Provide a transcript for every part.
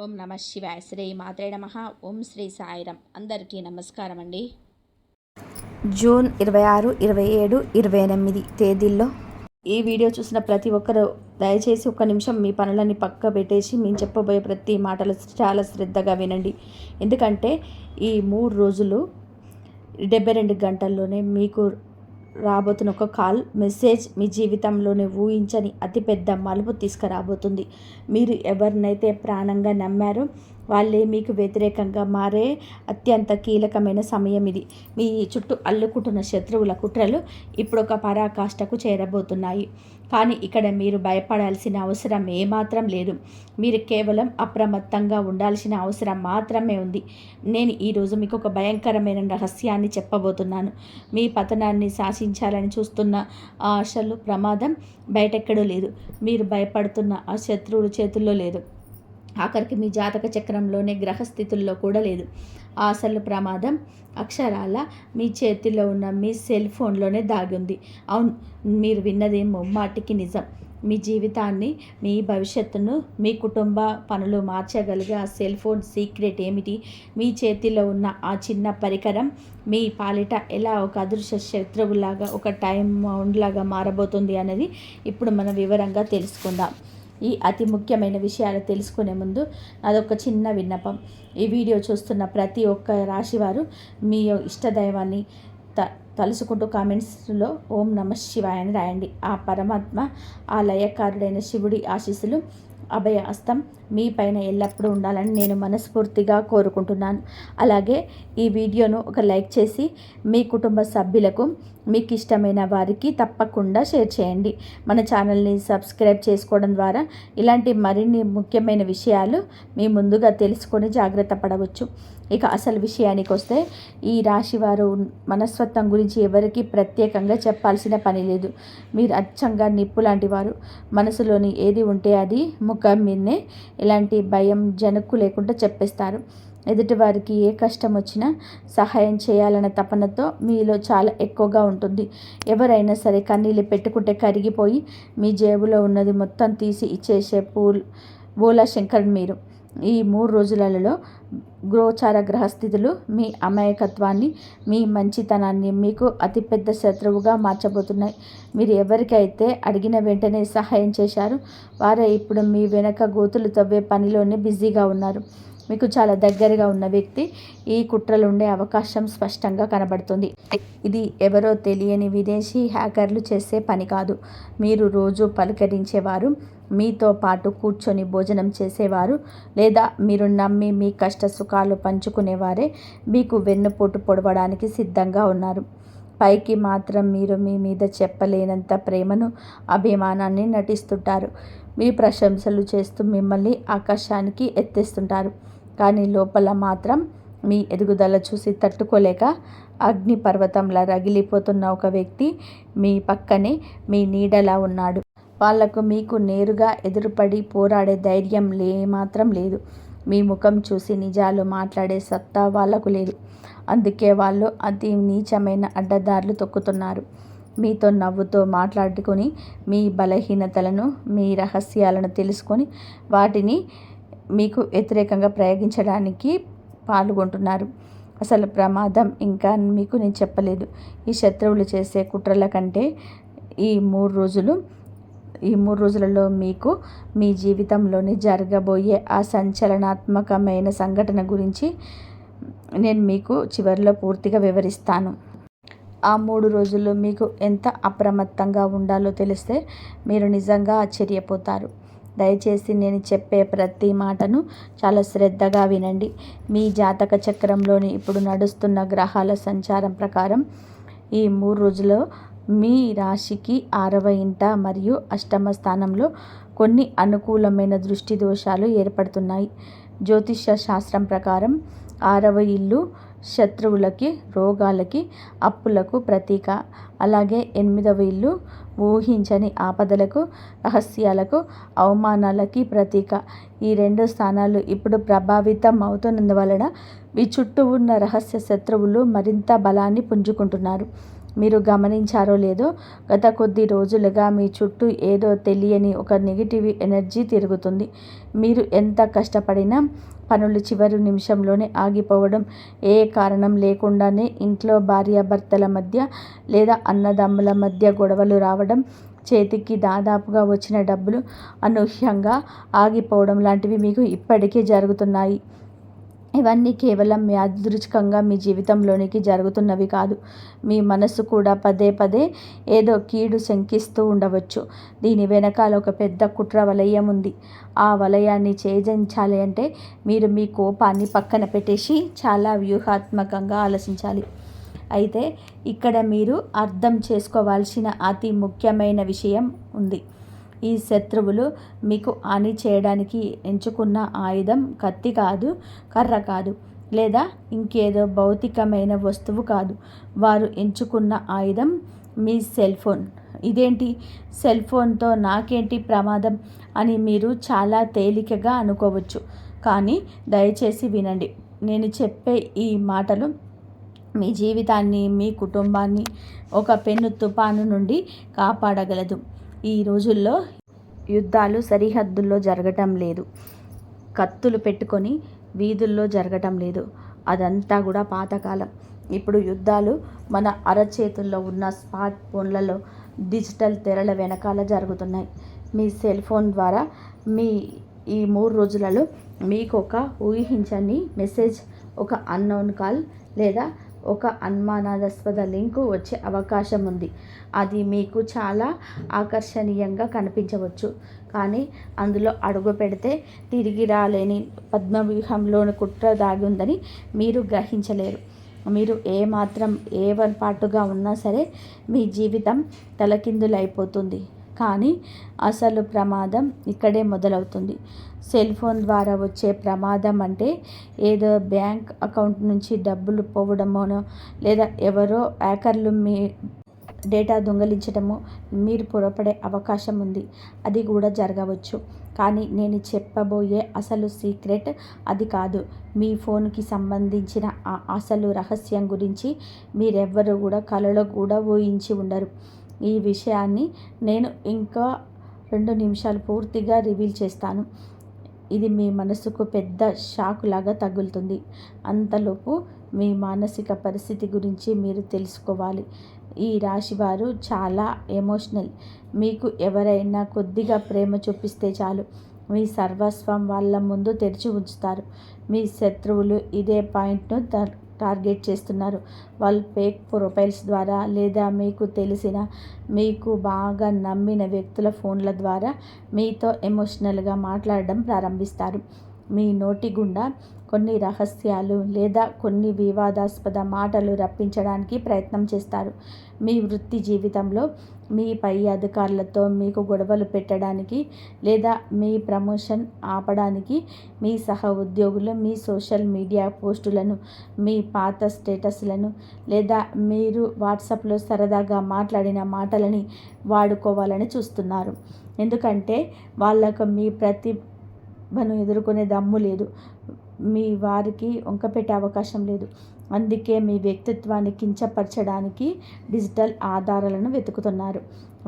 ఓం నమ శివాయ. శ్రీ మాత్రే నమ. ఓం శ్రీ సాయిరం. అందరికీ నమస్కారం అండి. జూన్ 26, 27, 28 తేదీల్లో ఈ వీడియో చూసిన ప్రతి ఒక్కరూ దయచేసి ఒక్క నిమిషం మీ పనులని పక్క పెట్టేసి మేము చెప్పబోయే ప్రతి మాటలు చాలా శ్రద్ధగా వినండి. ఎందుకంటే ఈ 3 రోజులు 72 గంటల్లోనే మీకు రాబోతున్న ఒక కాల్ మెసేజ్ మీ జీవితంలోనే ఊహించని అతిపెద్ద మలుపు తీసుకురాబోతుంది. మీరు ఎవరినైతే ప్రాణంగా నమ్మారో వాళ్ళే మీకు వ్యతిరేకంగా మారే అత్యంత కీలకమైన సమయం ఇది. మీ చుట్టూ అల్లుకుంటున్న శత్రువుల కుట్రలు ఇప్పుడు ఒక పరాకాష్ఠకు చేరబోతున్నాయి. కానీ ఇక్కడ మీరు భయపడాల్సిన అవసరం ఏమాత్రం లేదు. మీరు కేవలం అప్రమత్తంగా ఉండాల్సిన అవసరం మాత్రమే ఉంది. నేను ఈరోజు మీకు ఒక భయంకరమైన రహస్యాన్ని చెప్పబోతున్నాను. మీ పతనాన్ని శాసించాలని చూస్తున్న ఆ అసలు ప్రమాదం బయటెక్కడూ లేదు. మీరు భయపడుతున్న ఆ శత్రువుల చేతుల్లో లేదు. ఆఖరికి మీ జాతక చక్రంలోనే గ్రహస్థితుల్లో కూడా లేదు. ఆ అసలు ప్రమాదం అక్షరాల మీ చేతిలో ఉన్న మీ సెల్ ఫోన్లోనే దాగి ఉంది. అవును, మీరు విన్నది ముమ్మాటికి నిజం. మీ జీవితాన్ని, మీ భవిష్యత్తును, మీ కుటుంబ పనులు మార్చగలిగే ఆ సెల్ ఫోన్ సీక్రెట్ ఏమిటి? మీ చేతిలో ఉన్న ఆ చిన్న పరికరం మీ పాలిట ఎలా ఒక అదృశ్య శత్రువులాగా, ఒక టైం బౌండ్ లాగా మారబోతుంది అనేది ఇప్పుడు మనం వివరంగా తెలుసుకుందాం. ఈ అతి ముఖ్యమైన విషయాలు తెలుసుకునే ముందు అదొక చిన్న విన్నపం. ఈ వీడియో చూస్తున్న ప్రతి ఒక్క రాశివారు మీ ఇష్టదైవాన్ని తలుసుకుంటూ కామెంట్స్లో ఓం నమ శివాయ అని రాయండి. ఆ పరమాత్మ, ఆ లయకారుడైన శివుడి ఆశీస్సులు, అభయ హస్తం మీ పైన ఎల్లప్పుడూ ఉండాలని నేను మనస్ఫూర్తిగా కోరుకుంటున్నాను. అలాగే ఈ వీడియోను ఒక లైక్ చేసి మీ కుటుంబ సభ్యులకు, మీకు ఇష్టమైన వారికి తప్పకుండా షేర్ చేయండి. మన ఛానల్ని సబ్స్క్రైబ్ చేసుకోవడం ద్వారా ఇలాంటి మరిన్ని ముఖ్యమైన విషయాలు మీ ముందుగా తెలుసుకొని జాగ్రత్త పడవచ్చు. ఇక అసలు విషయానికి వస్తే, ఈ రాశివారు మనస్తత్వం గురించి ఎవరికి ప్రత్యేకంగా చెప్పాల్సిన పని లేదు. మీరు అచ్చంగా నిప్పు లాంటి వారు. మనసులోని ఏది ఉంటే అది ముఖం మీదనే ఎలాంటి భయం జనక్కు లేకుండా చెప్పేస్తారు. ఎదుటివారికి ఏ కష్టం వచ్చినా సహాయం చేయాలన్న తపనతో మీలో చాలా ఎక్కువగా ఉంటుంది. ఎవరైనా సరే కన్నీళ్ళు పెట్టుకుంటే కరిగిపోయి మీ జేబులో ఉన్నది మొత్తం తీసి ఇచ్చేసే బోలా శంకర్ మీరు. ఈ 3 రోజులలో గోచార గ్రహస్థితులు మీ అమాయకత్వాన్ని, మీ మంచితనాన్ని మీకు అతిపెద్ద శత్రువుగా మార్చబోతున్నాయి. మీరు ఎవరికైతే అడిగిన వెంటనే సహాయం చేశారో వారే ఇప్పుడు మీ వెనక గోతులు తవ్వే పనిలోనే బిజీగా ఉన్నారు. మీకు చాలా దగ్గరగా ఉన్న వ్యక్తి ఈ కుట్రలు ఉండే అవకాశం స్పష్టంగా కనబడుతుంది. ఇది ఎవరో తెలియని విదేశీ హ్యాకర్లు చేసే పని కాదు. మీరు రోజు పలకరించేవారు, మీతో పాటు కూర్చొని భోజనం చేసేవారు, లేదా మీరు నమ్మి మీ కష్ట సుఖాలు పంచుకునేవారే మీకు వెన్నుపోటు పొడవడానికి సిద్ధంగా ఉన్నారు. పైకి మాత్రం మీరు మీ మీద చెప్పలేనంత ప్రేమను, అభిమానాన్ని నటిస్తుంటారు. మీ ప్రశంసలు చేస్తూ మిమ్మల్ని ఆకాశానికి ఎత్తేస్తుంటారు. కానీ లోపల మాత్రం మీ ఎదుగుదల చూసి తట్టుకోలేక అగ్నిపర్వతంలా రగిలిపోతున్న ఒక వ్యక్తి మీ పక్కనే మీ నీడలా ఉన్నాడు. వాళ్లకు మీకు నేరుగా ఎదురుపడి పోరాడే ధైర్యం మాత్రం లేదు. మీ ముఖం చూసి నిజాలు మాట్లాడే సత్తా వాళ్లకు లేదు. అందుకే వాళ్ళు అతి నీచమైన అడ్డదారులు తొక్కుతున్నారు. మీతో నవ్వుతో మాట్లాడుకొని, మీ బలహీనతలను, మీ రహస్యాలను తెలుసుకొని వాటిని మీకు వ్యతిరేకంగా ప్రయోగించడానికి పాల్గొంటున్నారు. అసలు ప్రమాదం ఇంకా మీకు నేను చెప్పలేదు. ఈ శత్రువులు చేసే కుట్రల కంటే ఈ 3 రోజులలో మీకు మీ జీవితంలోని జరగబోయే ఆ సంచలనాత్మకమైన సంఘటన గురించి నేను మీకు చివరిలో పూర్తిగా వివరిస్తాను. ఆ 3 రోజులు మీకు ఎంత అప్రమత్తంగా ఉండాలో తెలిస్తే మీరు నిజంగా ఆశ్చర్యపోతారు. దయచేసి నేను చెప్పే ప్రతి మాటను చాలా శ్రద్ధగా వినండి. మీ జాతక చక్రంలోని ఇప్పుడు నడుస్తున్న గ్రహాల సంచారం ప్రకారం ఈ 3 రోజుల్లో మీ రాశికి 6వ ఇంట మరియు 8వ స్థానంలో కొన్ని అనుకూలమైన దృష్టి దోషాలు ఏర్పడుతున్నాయి. జ్యోతిష్య శాస్త్రం ప్రకారం 6వ ఇల్లు శత్రువులకి, రోగాలకి, అప్పులకు ప్రతీక. అలాగే 8వ ఇల్లు ఊహించని ఆపదలకు, రహస్యాలకు, అవమానాలకి ప్రతీక. ఈ 2 స్థానాలు ఇప్పుడు ప్రభావితం అవుతున్నందువలన మీ చుట్టూ ఉన్న రహస్య శత్రువులు మరింత బలాన్ని పుంజుకుంటున్నారు. మీరు గమనించారో లేదో, గత కొద్ది రోజులుగా మీ చుట్టూ ఏదో తెలియని ఒక నెగిటివ్ ఎనర్జీ తిరుగుతుంది. మీరు ఎంత కష్టపడినా పనులు చివరి నిమిషంలోనే ఆగిపోవడం, ఏ కారణం లేకుండానే ఇంట్లో భార్యాభర్తల మధ్య లేదా అన్నదమ్ముల మధ్య గొడవలు రావడం, చేతికి దాదాపుగా వచ్చిన డబ్బులు అనూహ్యంగా ఆగిపోవడం లాంటివి మీకు ఇప్పటికే జరుగుతున్నాయి. ఇవన్నీ కేవలం యాదృచ్ఛికంగా మీ జీవితంలోనికి జరుగుతున్నవి కాదు. మీ మనస్సు కూడా పదే పదే ఏదో కీడు శంకిస్తూ ఉండవచ్చు. దీని వెనకాల ఒక పెద్ద కుట్ర వలయం ఉంది. ఆ వలయాన్ని ఛేదించాలి అంటే మీరు మీ కోపాన్ని పక్కన పెట్టేసి చాలా వ్యూహాత్మకంగా ఆలోచించాలి. అయితే ఇక్కడ మీరు అర్థం చేసుకోవాల్సిన అతి ముఖ్యమైన విషయం ఉంది. ఈ శత్రువులు మీకు హాని చేయడానికి ఎంచుకున్న ఆయుధం కత్తి కాదు, కర్ర కాదు, లేదా ఇంకేదో భౌతికమైన వస్తువు కాదు. వారు ఎంచుకున్న ఆయుధం మీ సెల్ ఫోన్. ఇదేంటి, సెల్ ఫోన్తో నాకేంటి ప్రమాదం అని మీరు చాలా తేలికగా అనుకోవచ్చు. కానీ దయచేసి వినండి. నేను చెప్పే ఈ మాటలు మీ జీవితాన్ని, మీ కుటుంబాన్ని ఒక పెను తుఫాను నుండి కాపాడగలదు. ఈ రోజుల్లో యుద్ధాలు సరిహద్దుల్లో జరగటం లేదు, కత్తులు పెట్టుకొని వీధుల్లో జరగటం లేదు. అదంతా కూడా పాతకాలం. ఇప్పుడు యుద్ధాలు మన అరచేతుల్లో ఉన్న స్మార్ట్ ఫోన్లలో, డిజిటల్ తెరల వెనకాల జరుగుతున్నాయి. మీ సెల్ ఫోన్ ద్వారా ఈ 3 రోజులలో మీకు ఒక ఊహించని మెసేజ్, ఒక అన్నోన్ కాల్ లేదా ఒక అనుమానాస్పద లింకు వచ్చే అవకాశం ఉంది. అది మీకు చాలా ఆకర్షణీయంగా కనిపించవచ్చు. కానీ అందులో అడుగు పెడితే తిరిగి రాలేని పద్మవ్యూహంలోని కుట్ర దాగి ఉందని మీరు గ్రహించలేరు. మీరు ఏమాత్రం ఏమరపాటుగా ఉన్నా సరే మీ జీవితం తలకిందులైపోతుంది. కానీ అసలు ప్రమాదం ఇక్కడే మొదలవుతుంది. సెల్ ఫోన్ ద్వారా వచ్చే ప్రమాదం అంటే ఏదో బ్యాంక్ అకౌంట్ నుంచి డబ్బులు పోవడమోనో, లేదా ఎవరో హ్యాకర్లు మీ డేటా దొంగిలించడమో మీరు పొరపడే అవకాశం ఉంది. అది కూడా జరగవచ్చు. కానీ నేను చెప్పబోయే అసలు సీక్రెట్ అది కాదు. మీ ఫోన్కి సంబంధించిన ఆ అసలు రహస్యం గురించి మీరెవ్వరూ కూడా కలలో కూడా ఊహించి ఉండరు. ఈ విషయాన్ని నేను ఇంకా 2 నిమిషాలు పూర్తిగా రివీల్ చేస్తాను. ఇది మీ మనసుకు పెద్ద షాక్ లాగా తగులుతుంది. అంతలోపు మీ మానసిక పరిస్థితి గురించి మీరు తెలుసుకోవాలి. ఈ రాశివారు చాలా ఎమోషనల్. మీకు ఎవరైనా కొద్దిగా ప్రేమ చూపిస్తే చాలు, మీ సర్వస్వం వాళ్ళ ముందు తెరిచి ఉంచుతారు. మీ శత్రువులు ఇదే పాయింట్ను టార్గెట్ చేస్తున్నారు. వాళ్ళు ఫేక్ ప్రొఫైల్స్ ద్వారా లేదా మీకు తెలిసిన, మీకు బాగా నమ్మిన వ్యక్తుల ఫోన్ల ద్వారా మీతో ఎమోషనల్గా మాట్లాడడం ప్రారంభిస్తారు. మీ నోటి గుండా కొన్ని రహస్యాలు లేదా కొన్ని వివాదాస్పద మాటలు రప్పించడానికి ప్రయత్నం చేస్తారు. మీ వృత్తి జీవితంలో మీ పై అధికారులతో మీకు గొడవలు పెట్టడానికి లేదా మీ ప్రమోషన్ ఆపడానికి మీ సహ ఉద్యోగులు మీ సోషల్ మీడియా పోస్టులను, మీ పాత స్టేటస్లను లేదా మీరు వాట్సాప్లో సరదాగా మాట్లాడిన మాటలని వాడుకోవాలని చూస్తున్నారు. ఎందుకంటే వాళ్ళకు మీ ప్రతిభను ఎదుర్కొనే దమ్ము లేదు, మీ వారికి వంకపెట్టే అవకాశం లేదు. అందుకే మీ వ్యక్తిత్వాన్ని కించపరచడానికి డిజిటల్ ఆధారాలను వెతుకుతున్నారు.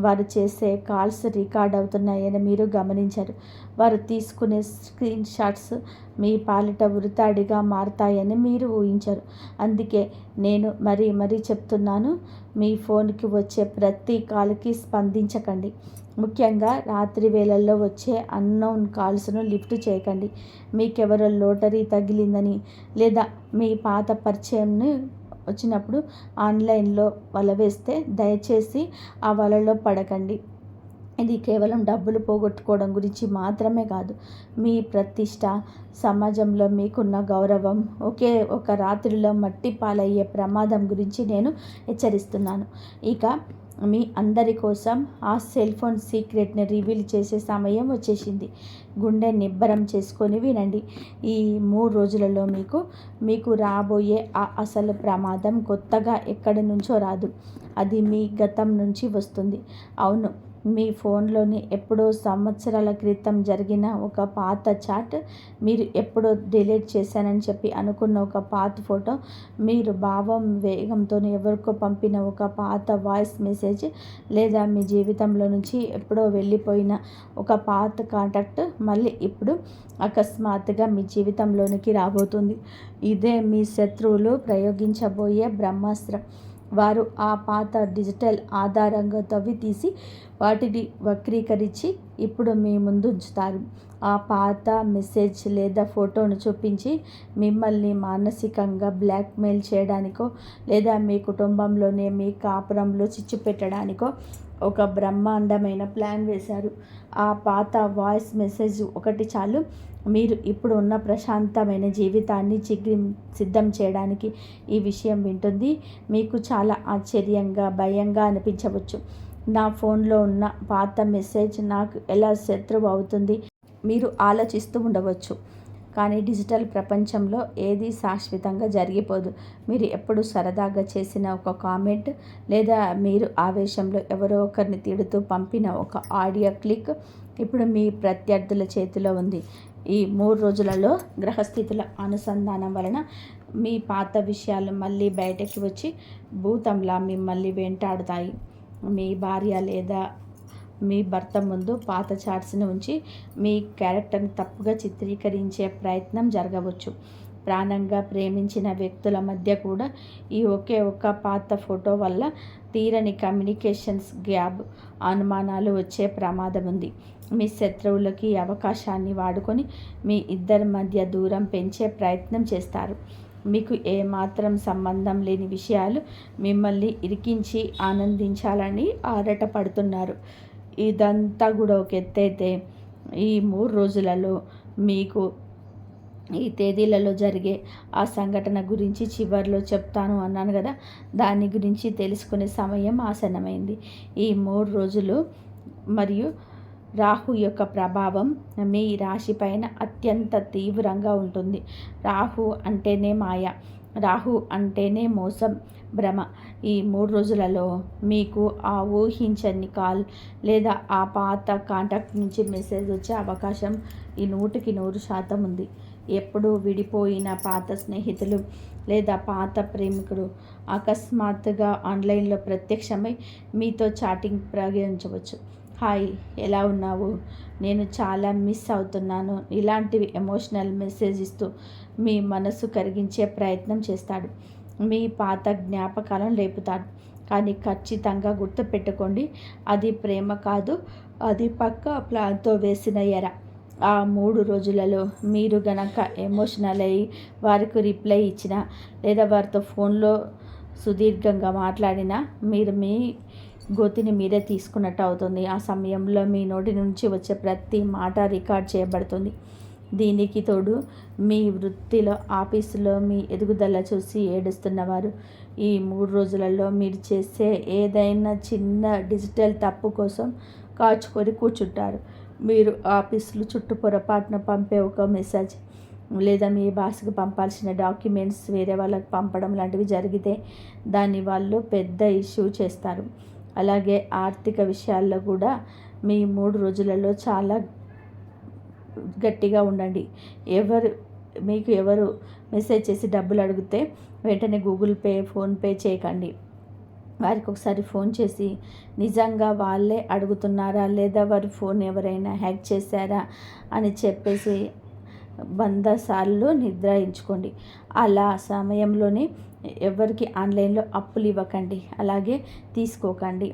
వారు చేసే కాల్స్ రికార్డ్ అవుతున్నాయని మీరు గమనించరు. వారు తీసుకునే స్క్రీన్ షాట్స్ మీ పాలిట ఉరితాడిగా మారతాయని మీరు ఊహించరు. అందుకే నేను మరీ చెప్తున్నాను, మీ ఫోన్కి వచ్చే ప్రతి కాల్కి స్పందించకండి. ముఖ్యంగా రాత్రి వేళల్లో వచ్చే అన్నోన్ కాల్స్ను లిఫ్ట్ చేయకండి. మీకెవరో లోటరీ తగిలిందని లేదా మీ పాత పరిచయంని వచ్చినప్పుడు ఆన్లైన్లో వల వేస్తే దయచేసి ఆ వలలో పడకండి. ఇది కేవలం డబ్బులు పోగొట్టుకోవడం గురించి మాత్రమే కాదు. మీ ప్రతిష్ట, సమాజంలో మీకున్న గౌరవం ఒకే ఒక రాత్రిలో మట్టి పాలయ్యే ప్రమాదం గురించి నేను హెచ్చరిస్తున్నాను. ఇక మీ అందరి కోసం ఆ సెల్ ఫోన్ సీక్రెట్ని రివీల్ చేసే సమయం వచ్చేసింది. గుండె నిబ్బరం చేసుకొని వినండి. ఈ 3 రోజులలో మీకు రాబోయే ఆ అసలు ప్రమాదం కొత్తగా ఎక్కడి నుంచో రాదు. అది మీ గతం నుంచి వస్తుంది. అవును, మీ ఫోన్లోని ఎప్పుడో సంవత్సరాల క్రితం జరిగిన ఒక పాత చాట్, మీరు ఎప్పుడో డిలీట్ చేశానని చెప్పి అనుకున్న ఒక పాత ఫోటో, మీరు భావం వేగంతో ఎవరికో పంపిన ఒక పాత వాయిస్ మెసేజ్, లేదా మీ జీవితంలో నుంచి ఎప్పుడో వెళ్ళిపోయిన ఒక పాత కాంటాక్ట్ మళ్ళీ ఇప్పుడు అకస్మాత్తుగా మీ జీవితంలోనికి రాబోతుంది. ఇదే మీ శత్రువులు ప్రయోగించబోయే బ్రహ్మాస్త్రం. వారు ఆ పాత డిజిటల్ ఆధారంగా తవ్వి తీసి వాటిని వక్రీకరించి ఇప్పుడు మీ ముందు ఉంచుతారు. ఆ పాత మెసేజ్ లేదా ఫోటోను చూపించి మిమ్మల్ని మానసికంగా బ్లాక్మెయిల్ చేయడానికో, లేదా మీ కుటుంబంలోనే మీ కాపురంలో చిచ్చు పెట్టడానికో ఒక బ్రహ్మాండమైన ప్లాన్ వేశారు. ఆ పాత వాయిస్ మెసేజ్ ఒకటి చాలు మీరు ఇప్పుడు ఉన్న ప్రశాంతమైన జీవితాన్ని సిద్ధం చేయడానికి. ఈ విషయం వింటుంది మీకు చాలా ఆశ్చర్యంగా, భయంగా అనిపించవచ్చు. నా ఫోన్లో ఉన్న పాత మెసేజ్ నాకు ఎలా శత్రువు అవుతుంది మీరు ఆలోచిస్తూ ఉండవచ్చు. కానీ డిజిటల్ ప్రపంచంలో ఏది శాశ్వతంగా జరిగిపోదు. మీరు ఎప్పుడు సరదాగా చేసిన ఒక కామెంట్, లేదా మీరు ఆవేశంలో ఎవరో ఒకరిని తిడుతూ పంపిన ఒక ఆడియో క్లిక్ ఇప్పుడు మీ ప్రత్యర్థుల చేతిలో ఉంది. ఈ 3 రోజులలో గ్రహస్థితుల అనుసంధానం వలన మీ పాత విషయాలు మళ్ళీ బయటకి వచ్చి భూతంలా మిమ్మల్ని వెంటాడుతాయి. మీ భార్య లేదా మీ భర్త ముందు పాత చాట్స్ని ఉంచి మీ క్యారెక్టర్ని తప్పుగా చిత్రీకరించే ప్రయత్నం జరగవచ్చు. ప్రాణంగా ప్రేమించిన వ్యక్తుల మధ్య కూడా ఈ ఒకే ఒక్క పాత ఫోటో వల్ల తీరని కమ్యూనికేషన్స్ గ్యాప్, అనుమానాలు వచ్చే ప్రమాదం ఉంది. మీ శత్రువులకి ఈ అవకాశాన్ని వాడుకొని మీ ఇద్దరి మధ్య దూరం పెంచే ప్రయత్నం చేస్తారు. మీకు ఏమాత్రం సంబంధం లేని విషయాలు మిమ్మల్ని ఇరికించి ఆనందించాలని ఆరాటపడుతున్నారు. ఇదంతా కూడా ఒక ఎత్తైతే, ఈ 3 రోజులలో మీకు ఈ తేదీలలో జరిగే ఆ సంఘటన గురించి చివరిలో చెప్తాను అన్నాను కదా, దాని గురించి తెలుసుకునే సమయం ఆసన్నమైంది. ఈ 3 రోజులు మరియు రాహు యొక్క ప్రభావం మీ రాశి పైన అత్యంత తీవ్రంగా ఉంటుంది. రాహు అంటేనే మాయ, రాహు అంటేనే మోసం, భ్రమ. ఈ 3 రోజులలో మీకు ఆ ఊహించని కాల్ లేదా ఆ పాత కాంటాక్ట్ నుంచి మెసేజ్ వచ్చే అవకాశం ఈ 100% ఉంది. ఎప్పుడూ విడిపోయిన పాత స్నేహితులు లేదా పాత ప్రేమికుడు అకస్మాత్తుగా ఆన్లైన్లో ప్రత్యక్షమై మీతో చాటింగ్ ప్రారంభించవచ్చు. హాయ్, ఎలా ఉన్నావు, నేను చాలా మిస్ అవుతున్నాను, ఇలాంటివి ఎమోషనల్ మెసేజ్ ఇస్తూ మీ మనసు కరిగించే ప్రయత్నం చేస్తాడు. మీ పాత జ్ఞాపకాలను రేపుతాడు. కానీ ఖచ్చితంగా గుర్తుపెట్టుకోండి, అది ప్రేమ కాదు, అది పక్కా ప్లాన్తో వేసిన ఎర. ఆ 3 రోజులలో మీరు గనక ఎమోషనల్ అయ్యి వారికి రిప్లై ఇచ్చినా, లేదా వారితో ఫోన్లో సుదీర్ఘంగా మాట్లాడినా మీరు మీ గోతిని మీరే తీసుకున్నట్టు అవుతుంది. ఆ సమయంలో మీ నోటి నుంచి వచ్చే ప్రతి మాట రికార్డ్ చేయబడుతుంది. దీనికి తోడు మీ వృత్తిలో, ఆఫీసులో మీ ఎదుగుదల చూసి ఏడుస్తున్నవారు ఈ 3 రోజులలో మీరు చేసే ఏదైనా చిన్న డిజిటల్ తప్పు కోసం కాచుకొని కూర్చుంటారు. మీరు ఆఫీసులో చుట్టూ పొరపాటున పంపే ఒక మెసేజ్, లేదా మీ బాస్కి పంపాల్సిన డాక్యుమెంట్స్ వేరే వాళ్ళకి పంపడం లాంటివి జరిగితే దాన్ని వాళ్ళు పెద్ద ఇష్యూ చేస్తారు. అలాగే ఆర్థిక విషయాల్లో కూడా మీ 3 రోజులలో చాలా గట్టిగా ఉండండి. ఎవరు మెసేజ్ చేసి డబ్బులు అడిగితే వెంటనే గూగుల్ పే, ఫోన్పే చేయకండి. వారికి ఒకసారి ఫోన్ చేసి నిజంగా వాళ్ళే అడుగుతున్నారా, లేదా వారి ఫోన్ ఎవరైనా హ్యాక్ చేశారా అని చెప్పేసి 100 సార్లు నిద్రాయించుకోండి. అలా సమయంలోనే ఎవరికి ఆన్లైన్లో అప్పులు ఇవ్వకండి, అలాగే తీసుకోకండి.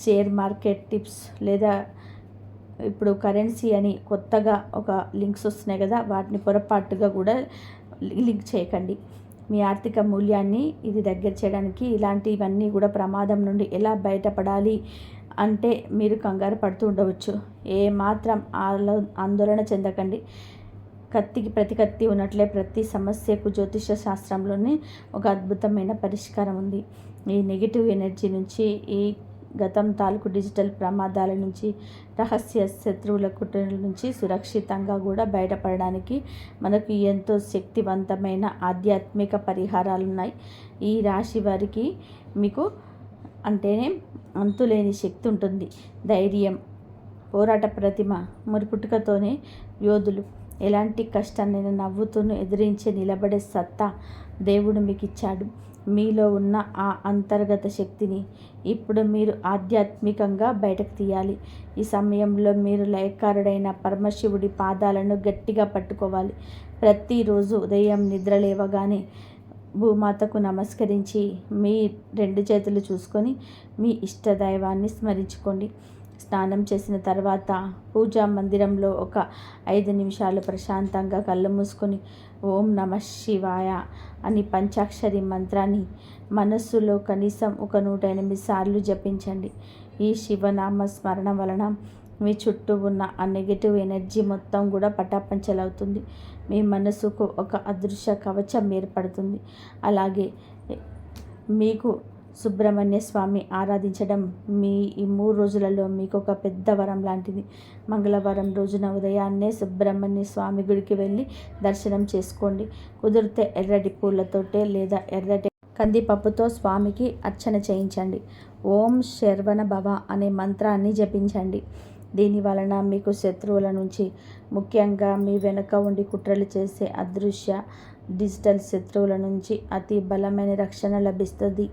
షేర్ మార్కెట్ టిప్స్, లేదా ఇప్పుడు కరెన్సీ అని కొత్తగా ఒక లింక్స్ వస్తున్నాయి కదా, వాటిని పొరపాటుగా కూడా లింక్ చేయకండి. మీ ఆర్థిక మూల్యాన్ని ఇది దగ్గర చేయడానికి ఇలాంటివన్నీ కూడా ప్రమాదం నుండి ఎలా బయటపడాలి అంటే మీరు కంగారు పడుతూ ఉండవచ్చు. ఏమాత్రం ఆందోళన చెందకండి. కత్తికి ప్రతి కత్తి ఉన్నట్లే ప్రతి సమస్యకు జ్యోతిష శాస్త్రంలోనే ఒక అద్భుతమైన పరిష్కారం ఉంది. ఈ నెగిటివ్ ఎనర్జీ నుంచి, ఈ గతం తాలూకు డిజిటల్ ప్రమాదాల నుంచి, రహస్య శత్రువుల కుట్రల నుంచి సురక్షితంగా కూడా బయటపడడానికి మనకు ఎంతో శక్తివంతమైన ఆధ్యాత్మిక పరిహారాలు ఉన్నాయి. ఈ రాశి వారికి మీకు అంటేనే అంతులేని శక్తి ఉంటుంది. ధైర్యం, పోరాట ప్రతిమ, మరి పుట్టుకతోనే యోధులు. ఎలాంటి కష్టాన్నైనా నవ్వుతూనే ఎదిరించి నిలబడే సత్తా దేవుడు మీకు ఇచ్చాడు. మీలో ఉన్న ఆ అంతర్గత శక్తిని ఇప్పుడు మీరు ఆధ్యాత్మికంగా బయటకు తీయాలి. ఈ సమయంలో మీరు లయకారుడైన పరమశివుడి పాదాలను గట్టిగా పట్టుకోవాలి. ప్రతిరోజు ఉదయం నిద్ర లేవగానే భూమాతకు నమస్కరించి మీ 2 చేతులు చూసుకొని మీ ఇష్టదైవాన్ని స్మరించుకోండి. స్నానం చేసిన తర్వాత పూజా మందిరంలో ఒక 5 నిమిషాలు ప్రశాంతంగా కళ్ళు మూసుకొని ఓం నమః శివాయ అని పంచాక్షరి మంత్రాన్ని మనస్సులో కనీసం ఒక 108 సార్లు జపించండి. ఈ శివనామ స్మరణ వలన మీ చుట్టూ ఉన్న ఆ నెగిటివ్ ఎనర్జీ మొత్తం కూడా పటాపంచలవుతుంది. మీ మనసుకు ఒక అదృశ్య కవచం ఏర్పడుతుంది. అలాగే మీకు సుబ్రహ్మణ్య స్వామి ఆరాధించడం మీ ఈ 3 రోజులలో మీకు ఒక పెద్ద వరం లాంటిది. మంగళవారం రోజున ఉదయాన్నే సుబ్రహ్మణ్య స్వామి గుడికి వెళ్ళి దర్శనం చేసుకోండి. కుదిరితే ఎర్రటి పూలతోటే లేదా ఎర్రటి కందిపప్పుతో స్వామికి అర్చన చేయించండి. ఓం శరవణ భవ అనే మంత్రాన్ని జపించండి. దీని వలన మీకు శత్రువుల నుంచి, ముఖ్యంగా మీ వెనుక ఉండి కుట్రలు చేసే అదృశ్య డిజిటల్ శత్రువుల నుంచి అతి బలమైన రక్షణ లభిస్తుంది.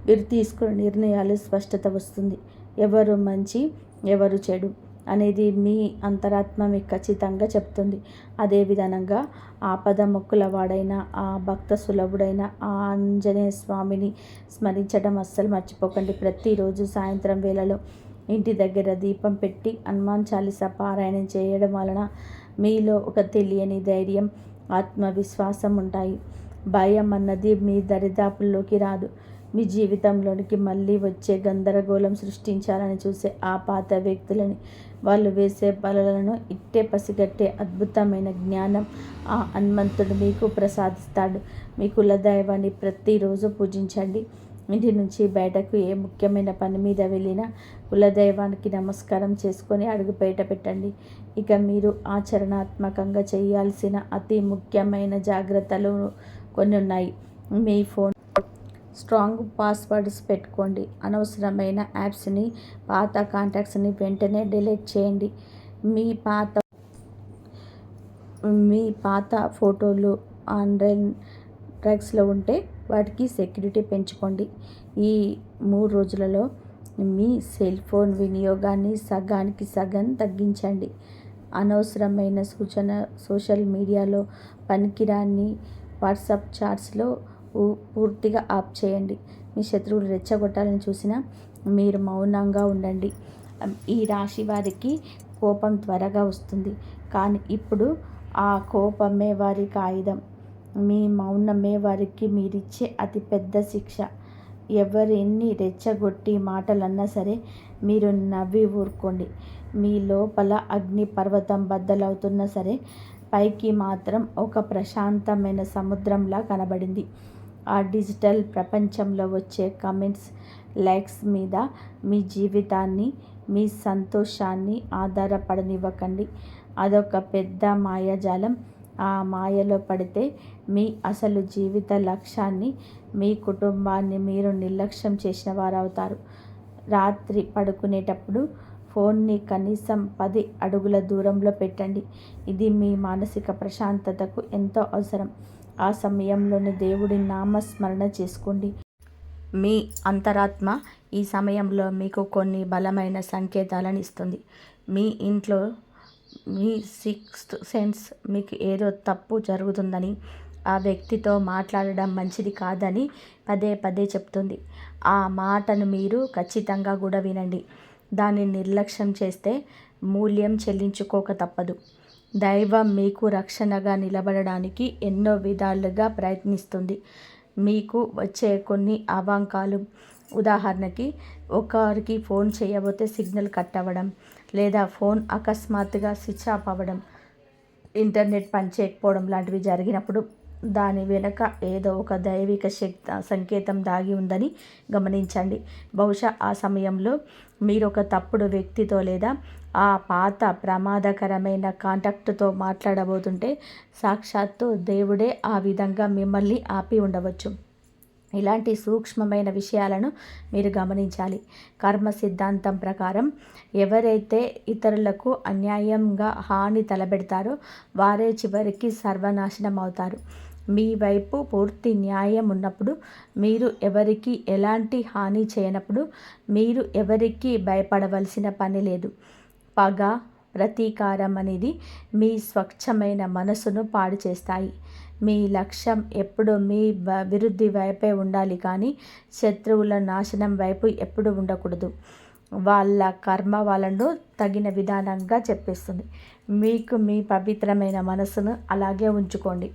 మీరు తీసుకునే నిర్ణయాలు స్పష్టత వస్తుంది. ఎవరు మంచి ఎవరు చెడు అనేది మీ అంతరాత్మ మీకు ఖచ్చితంగా చెప్తుంది. అదే విధంగా ఆపద మొక్కుల వాడైన ఆ భక్త సులభుడైన ఆ ఆంజనేయ స్వామిని స్మరించడం అస్సలు మర్చిపోకండి. ప్రతిరోజు సాయంత్రం వేళలో ఇంటి దగ్గర దీపం పెట్టి హనుమాన్ చాలీసా పారాయణం చేయడం వలన మీలో ఒక తెలియని ధైర్యం, ఆత్మవిశ్వాసం ఉంటాయి. భయం అన్నది మీ దరిదాపుల్లోకి రాదు. మీ జీవితంలోనికి మళ్ళీ వచ్చే గందరగోళం సృష్టించాలని చూసే ఆ పాత వ్యక్తులని, వాళ్ళు వేసే బలలను ఇట్టే పసిగట్టే అద్భుతమైన జ్ఞానం ఆ హనుమంతుడు మీకు ప్రసాదిస్తాడు. మీ కులదైవాన్ని ప్రతిరోజు పూజించండి. ఇంటి నుంచి బయటకు ఏ ముఖ్యమైన పని మీద వెళ్ళినా కులదైవానికి నమస్కారం చేసుకొని అడుగు బయట పెట్టండి. ఇక మీరు ఆచరణాత్మకంగా చేయాల్సిన అతి ముఖ్యమైన జాగ్రత్తలు కొన్ని ఉన్నాయి. మీ ఫోన్ స్ట్రాంగ్ పాస్వర్డ్స్ పెట్టుకోండి. అనవసరమైన యాప్స్ని, పాత కాంటాక్ట్స్ని వెంటనే డిలీట్ చేయండి. మీ పాత ఫోటోలు ఆన్లైన్ డ్రగ్స్లో ఉంటే వాటికి సెక్యూరిటీ పెంచుకోండి. ఈ 3 రోజులలో మీ సెల్ ఫోన్ వినియోగాన్ని సగానికి సగం తగ్గించండి. అనవసరమైన సోషల్ మీడియాలో పనికిరాని వాట్సాప్ చాట్స్లో పూర్తిగా ఆఫ్ చేయండి. మీ శత్రువులు రెచ్చగొట్టాలని చూసినా మీరు మౌనంగా ఉండండి. ఈ రాశి వారికి కోపం త్వరగా వస్తుంది, కానీ ఇప్పుడు ఆ కోపమే వారికి ఆయుధం. మీ మౌనమే వారికి మీరిచ్చే అతిపెద్ద శిక్ష. ఎవరెన్ని రెచ్చగొట్టి మాటలన్నా సరే మీరు నవ్వి ఊరుకోండి. మీ లోపల అగ్ని పర్వతం బద్దలవుతున్నా సరే పైకి మాత్రం ఒక ప్రశాంతమైన సముద్రంలా కనబడింది. ఆ డిజిటల్ ప్రపంచంలో వచ్చే కమెంట్స్, లైక్స్ మీద మీ జీవితాన్ని, మీ సంతోషాన్ని ఆధారపడనివ్వకండి. అదొక పెద్ద మాయాజాలం. ఆ మాయలో పడితే మీ అసలు జీవిత లక్ష్యాన్ని, మీ కుటుంబాన్ని మీరు నిర్లక్ష్యం చేసిన వారవుతారు. రాత్రి పడుకునేటప్పుడు ఫోన్ని కనీసం 10 అడుగుల దూరంలో పెట్టండి. ఇది మీ మానసిక ప్రశాంతతకు ఎంతో అవసరం. ఆ సమయంలోనే దేవుడి నామస్మరణ చేసుకోండి. మీ అంతరాత్మ ఈ సమయంలో మీకు కొన్ని బలమైన సంకేతాలను ఇస్తుంది. మీ ఇంట్లో మీ సిక్స్త్ సెన్స్ మీకు ఏదో తప్పు జరుగుతుందని, ఆ వ్యక్తితో మాట్లాడడం మంచిది కాదని పదే పదే చెప్తుంది. ఆ మాటను మీరు ఖచ్చితంగా కూడా వినండి. దాన్ని నిర్లక్ష్యం చేస్తే మూల్యం చెల్లించుకోక తప్పదు. దైవం మీకు రక్షణగా నిలబడడానికి ఎన్నో విధాలుగా ప్రయత్నిస్తుంది. మీకు వచ్చే కొన్ని అవాంకాలు, ఉదాహరణకి ఒకరికి ఫోన్ చేయబోతే సిగ్నల్ కట్ అవ్వడం, లేదా ఫోన్ అకస్మాత్తుగా స్విచ్ ఆఫ్ అవ్వడం, ఇంటర్నెట్ పనిచేయకపోవడం లాంటివి జరిగినప్పుడు దాని వెనుక ఏదో ఒక దైవిక సంకేతం దాగి ఉందని గమనించండి. బహుశా ఆ సమయంలో మీరు ఒక తప్పుడు వ్యక్తితో లేదా ఆ పాత ప్రమాదకరమైన కాంటాక్ట్తో మాట్లాడబోతుంటే సాక్షాత్తు దేవుడే ఆ విధంగా మిమ్మల్ని ఆపి ఉండవచ్చు. ఇలాంటి సూక్ష్మమైన విషయాలను మీరు గమనించాలి. కర్మ సిద్ధాంతం ప్రకారం ఎవరైతే ఇతరులకు అన్యాయంగా హాని తలపెడతారో వారే చివరికి సర్వనాశనం అవుతారు. మీ వైపు పూర్తి న్యాయం ఉన్నప్పుడు, మీరు ఎవరికి ఎలాంటి హాని చేయనప్పుడు మీరు ఎవరికి భయపడవలసిన పని లేదు. పగ, ప్రతీకారం అనేది మీ స్వచ్ఛమైన మనసును పాడు చేస్తాయి. మీ లక్ష్యం ఎప్పుడు మీ విరుద్ధి వైపే ఉండాలి కానీ శత్రువుల నాశనం వైపు ఎప్పుడు ఉండకూడదు. వాళ్ళ కర్మ వాళ్ళను తగిన విధానంగా చెప్పేస్తుంది. మీకు మీ పవిత్రమైన మనసును అలాగే ఉంచుకోండి.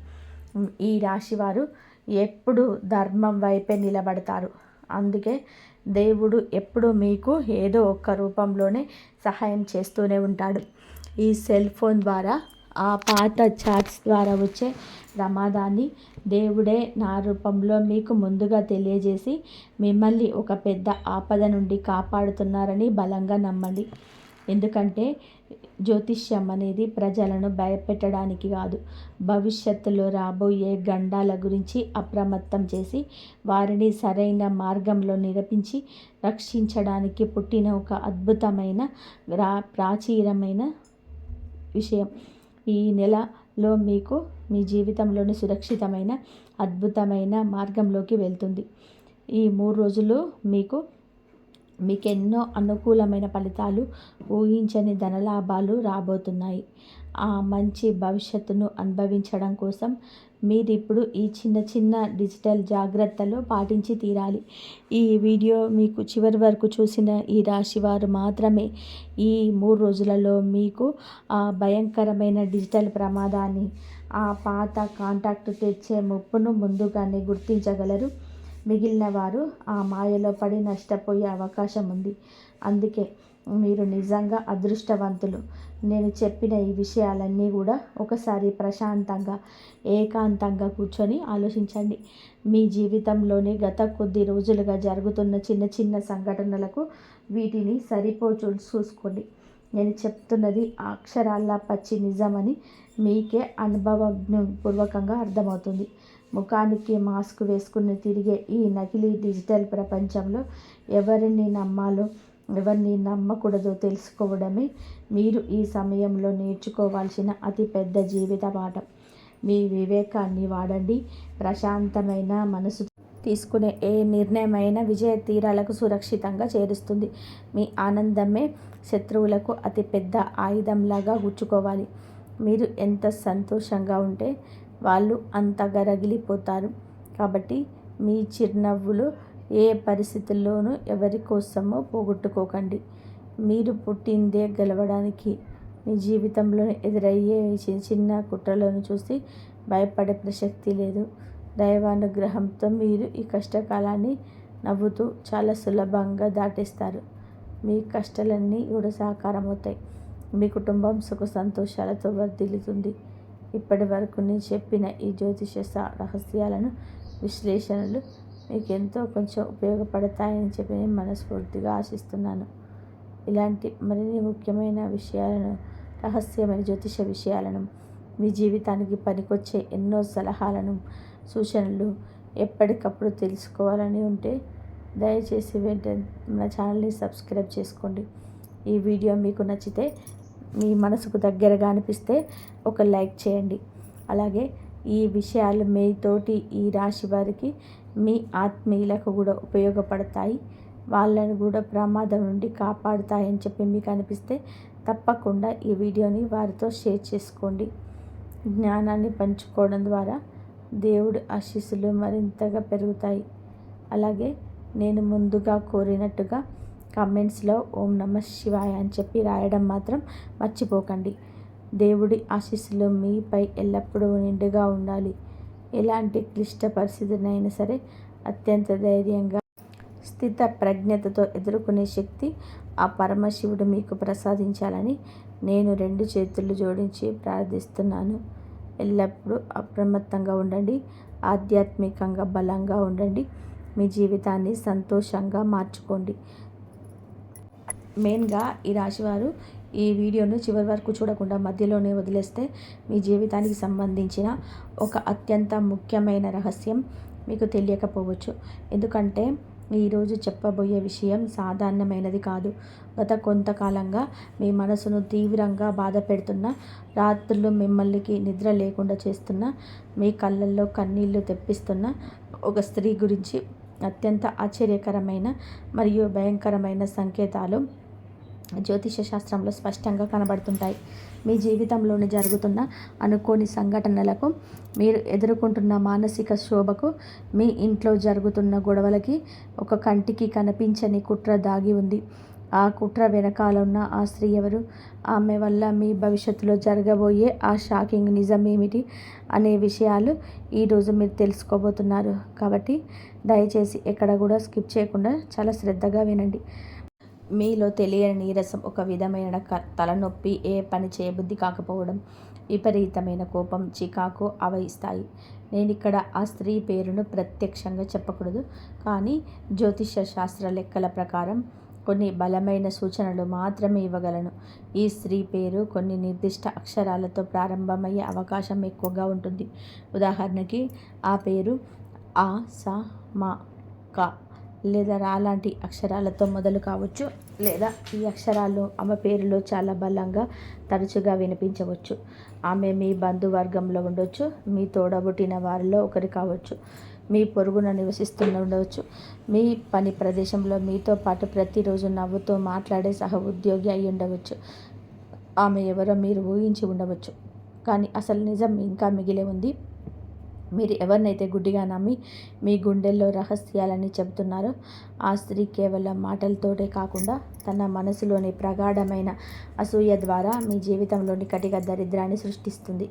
ఈ రాశివారు ఎప్పుడు ధర్మం వైపే నిలబడతారు. అందుకే దేవుడు ఎప్పుడు మీకు ఏదో ఒక రూపంలోనే సహాయం చేస్తూనే ఉంటాడు. ఈ సెల్ ఫోన్ ద్వారా, ఆ పాత చాట్స్ ద్వారా వచ్చే ప్రమాదాన్ని దేవుడే నా రూపంలో మీకు ముందుగా తెలియజేసి మిమ్మల్ని ఒక పెద్ద ఆపద నుండి కాపాడుతున్నారని బలంగా నమ్మండి. ఎందుకంటే జ్యోతిష్యం అనేది ప్రజలను భయపెట్టడానికి కాదు, భవిష్యత్తులో రాబోయే గండాల గురించి అప్రమత్తం చేసి వారిని సరైన మార్గంలో నిరపించి రక్షించడానికి పుట్టిన ఒక అద్భుతమైన ప్రాచీనమైన విషయం. ఈ నెలలో మీకు మీ జీవితంలోని సురక్షితమైన అద్భుతమైన మార్గంలోకి వెళ్తుంది. ఈ 3 రోజులు మీకెన్నో అనుకూలమైన ఫలితాలు, ఊహించని ధనలాభాలు రాబోతున్నాయి. ఆ మంచి భవిష్యత్తును అనుభవించడం కోసం మీరిప్పుడు ఈ చిన్న చిన్న డిజిటల్ జాగ్రత్తలు పాటించి తీరాలి. ఈ వీడియో మీకు చివరి వరకు చూసిన ఈ రాశివారు మాత్రమే ఈ 3 రోజులలో మీకు ఆ భయంకరమైన డిజిటల్ ప్రమాదాన్ని, ఆ పాత కాంటాక్ట్ తెచ్చే ముప్పును ముందుగానే గుర్తించగలరు. మిగిలిన వారు ఆ మాయలో పడి నష్టపోయే అవకాశం ఉంది. అందుకే మీరు నిజంగా అదృష్టవంతులు. నేను చెప్పిన ఈ విషయాలన్నీ కూడా ఒకసారి ప్రశాంతంగా, ఏకాంతంగా కూర్చొని ఆలోచించండి. మీ జీవితంలోని గత కొద్ది రోజులుగా జరుగుతున్న చిన్న చిన్న సంఘటనలకు వీటిని చూసుకోండి. నేను చెప్తున్నది అక్షరాల పచ్చి నిజమని మీకే అనుభవపూర్వకంగా అర్థమవుతుంది. ముఖానికి మాస్క్ వేసుకుని తిరిగే ఈ నకిలీ డిజిటల్ ప్రపంచంలో ఎవరిని నమ్మాలో, ఎవరిని నమ్మకూడదో తెలుసుకోవడమే మీరు ఈ సమయంలో నేర్చుకోవాల్సిన అతిపెద్ద జీవిత పాఠం. మీ వివేకాన్ని వాడండి. ప్రశాంతమైన మనసు తీసుకునే ఏ నిర్ణయమైన విజయ తీరాలకు సురక్షితంగా చేరుస్తుంది. మీ ఆనందమే శత్రువులకు అతిపెద్ద ఆయుధంలాగా గుచ్చుకోవాలి. మీరు ఎంత సంతోషంగా ఉంటే వాళ్ళు అంతగా రగిలిపోతారు. కాబట్టి మీ చిరునవ్వులు ఏ పరిస్థితుల్లోనూ ఎవరి కోసమో పోగొట్టుకోకండి. మీరు పుట్టిందే గెలవడానికి. మీ జీవితంలో ఎదురయ్యే చిన్న కుట్రలను చూసి భయపడే ప్రసక్తి లేదు. దైవానుగ్రహంతో మీరు ఈ కష్టకాలాన్ని నవ్వుతూ చాలా సులభంగా దాటేస్తారు. మీ కష్టాలన్నీ కూడా సాకారమవుతాయి. మీ కుటుంబం సుఖ సంతోషాలతో వర్ధిల్లుతుంది. ఇప్పటి వరకు నేను చెప్పిన ఈ జ్యోతిష రహస్యాలను, విశ్లేషణలు మీకు ఎంతో కొంచెం ఉపయోగపడతాయని చెప్పి నేను మనస్ఫూర్తిగా ఆశిస్తున్నాను. ఇలాంటి మరిన్ని ముఖ్యమైన విషయాలను, రహస్యమైన జ్యోతిష విషయాలను, మీ జీవితానికి పనికొచ్చే ఎన్నో సలహాలను, సూచనలు ఎప్పటికప్పుడు తెలుసుకోవాలని ఉంటే దయచేసి వెంటనే మన ఛానల్ని సబ్స్క్రైబ్ చేసుకోండి. ఈ వీడియో మీకు నచ్చితే, మీ మనసుకు దగ్గరగా అనిపిస్తే ఒక లైక్ చేయండి. అలాగే ఈ విషయాలు మీతోటి ఈ రాశి వారికి, మీ ఆత్మీయులకు కూడా ఉపయోగపడతాయి, వాళ్ళని కూడా ప్రమాదం నుండి కాపాడుతాయని చెప్పి మీకు అనిపిస్తే తప్పకుండా ఈ వీడియోని వారితో షేర్ చేసుకోండి. జ్ఞానాన్ని పంచుకోవడం ద్వారా దేవుడి ఆశీస్సులు మరింతగా పెరుగుతాయి. అలాగే నేను ముందుగా కోరినట్టుగా కామెంట్స్లో ఓం నమః శివాయ అని చెప్పి రాయడం మాత్రం మర్చిపోకండి. దేవుడి ఆశీస్సులు మీపై ఎల్లప్పుడూ నిండుగా ఉండాలి. ఎలాంటి క్లిష్ట పరిస్థితినైనా సరే అత్యంత ధైర్యంగా, స్థిత ప్రజ్ఞతతో ఎదుర్కొనే శక్తి ఆ పరమశివుడు మీకు ప్రసాదించాలని నేను 2 చేతులు జోడించి ప్రార్థిస్తున్నాను. ఎల్లప్పుడూ అప్రమత్తంగా ఉండండి. ఆధ్యాత్మికంగా బలంగా ఉండండి. మీ జీవితాన్ని సంతోషంగా మార్చుకోండి. మెయిన్గా ఈ రాశివారు ఈ వీడియోను చివరి వరకు చూడకుండా మధ్యలోనే వదిలేస్తే మీ జీవితానికి సంబంధించిన ఒక అత్యంత ముఖ్యమైన రహస్యం మీకు తెలియకపోవచ్చు. ఎందుకంటే ఈరోజు చెప్పబోయే విషయం సాధారణమైనది కాదు. గత కొంతకాలంగా మీ మనసును తీవ్రంగా బాధ పెడుతున్న, రాత్రులు మిమ్మల్నికి నిద్ర లేకుండా చేస్తున్న, మీ కళ్ళల్లో కన్నీళ్లు తెప్పిస్తున్న ఒక స్త్రీ గురించి అత్యంత ఆశ్చర్యకరమైన మరియు భయంకరమైన సంకేతాలు జ్యోతిష శాస్త్రంలో స్పష్టంగా కనబడుతుంటాయి. మీ జీవితంలోని జరుగుతున్న అనుకోని సంఘటనలకు, మీరు ఎదుర్కొంటున్న మానసిక క్షోభకు, మీ ఇంట్లో జరుగుతున్న గొడవలకి ఒక కంటికి కనిపించని కుట్ర దాగి ఉంది. ఆ కుట్ర వెనకాల ఉన్న ఆ స్త్రీ ఎవరు? ఆమె వల్ల మీ భవిష్యత్తులో జరగబోయే ఆ షాకింగ్ నిజం ఏమిటి అనే విషయాలు ఈరోజు మీరు తెలుసుకోబోతున్నారు. కాబట్టి దయచేసి ఎక్కడ కూడా స్కిప్ చేయకుండా చాలా శ్రద్ధగా వినండి. మీలో తెలియని నీరసం, ఒక విధమైన తలనొప్పి, ఏ పని చేయబుద్ధి కాకపోవడం, విపరీతమైన కోపం, చికాకు అవయిస్తాయి. నేనిక్కడ ఆ స్త్రీ పేరును ప్రత్యక్షంగా చెప్పకూడదు, కానీ జ్యోతిష శాస్త్ర లెక్కల ప్రకారం కొన్ని బలమైన సూచనలు మాత్రమే ఇవ్వగలను. ఈ స్త్రీ పేరు కొన్ని నిర్దిష్ట అక్షరాలతో ప్రారంభమయ్యే అవకాశం ఎక్కువగా ఉంటుంది. ఉదాహరణకి ఆ పేరు ఆ, స, మ, క లేదా రా లాంటి అక్షరాలతో మొదలు కావచ్చు, లేదా ఈ అక్షరాలు ఆమె పేరులో చాలా బలంగా తరచుగా వినిపించవచ్చు. ఆమె మీ బంధువర్గంలో ఉండవచ్చు, మీ తోడబుట్టిన వారిలో ఒకరి కావచ్చు, మీ పొరుగున ఉండవచ్చు, మీ పని ప్రదేశంలో మీతో పాటు ప్రతిరోజు నవ్వుతూ మాట్లాడే సహ ఉద్యోగి అయి ఉండవచ్చు. ఆమె ఎవరో మీరు ఊహించి ఉండవచ్చు, కానీ అసలు నిజం ఇంకా మిగిలే ఉంది. మీరు ఎవరినైతే గుడ్డిగా నమ్మి మీ గుండెల్లో రహస్యాలని చెబుతున్నారో ఆ స్త్రీ కేవలం మాటలతోటే కాకుండా తన మనసులోని ప్రగాఢమైన అసూయ ద్వారా మీ జీవితంలోని కటిక దరిద్రాన్ని సృష్టిస్తుంది.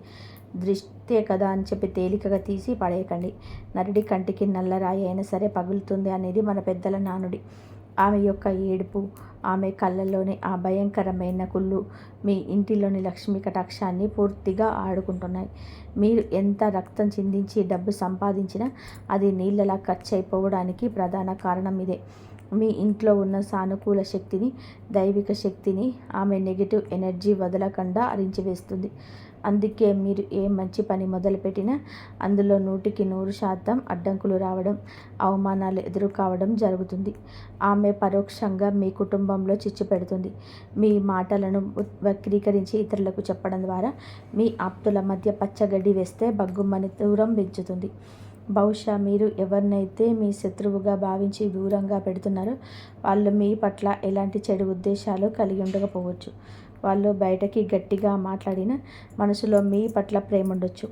దృష్టే కదా అని చెప్పి తేలికగా తీసి పడేయకండి. నరుడి కంటికి నల్లరాయి అయినా సరే పగులుతుంది అనేది మన పెద్దల నానుడి. ఆమె యొక్క ఏడుపు, ఆమె కళ్ళల్లోని ఆ భయంకరమైన కుళ్ళు మీ ఇంటిలోని లక్ష్మీ కటాక్షాన్ని పూర్తిగా ఆడుకుంటున్నాయి. మీరు ఎంత రక్తం చిందించి డబ్బు సంపాదించినా అది నీళ్ళలా ఖర్చు అయిపోవడానికి ప్రధాన కారణం ఇదే. మీ ఇంట్లో ఉన్న సానుకూల శక్తిని, దైవిక శక్తిని ఆమె నెగిటివ్ ఎనర్జీ వదలకుండా అరించివేస్తుంది. అందుకే మీరు ఏ మంచి పని మొదలుపెట్టినా అందులో 100% అడ్డంకులు రావడం, అవమానాలు ఎదురు కావడం జరుగుతుంది. ఆమె పరోక్షంగా మీ కుటుంబంలో చిచ్చు పెడుతుంది. మీ మాటలను వక్రీకరించి ఇతరులకు చెప్పడం ద్వారా మీ ఆప్తుల మధ్య పచ్చగడ్డి వేస్తే బగ్గుమని దూరం పెంచుతుంది. బహుశా మీరు ఎవరినైతే మీ శత్రువుగా భావించి దూరంగా పెడుతున్నారో వాళ్ళు మీ పట్ల ఎలాంటి చెడు ఉద్దేశాలు కలిగి ఉండకపోవచ్చు. వాళ్ళు బయటకి గట్టిగా మాట్లాడినా మనసులో మీ పట్ల ప్రేమ ఉండొచ్చు.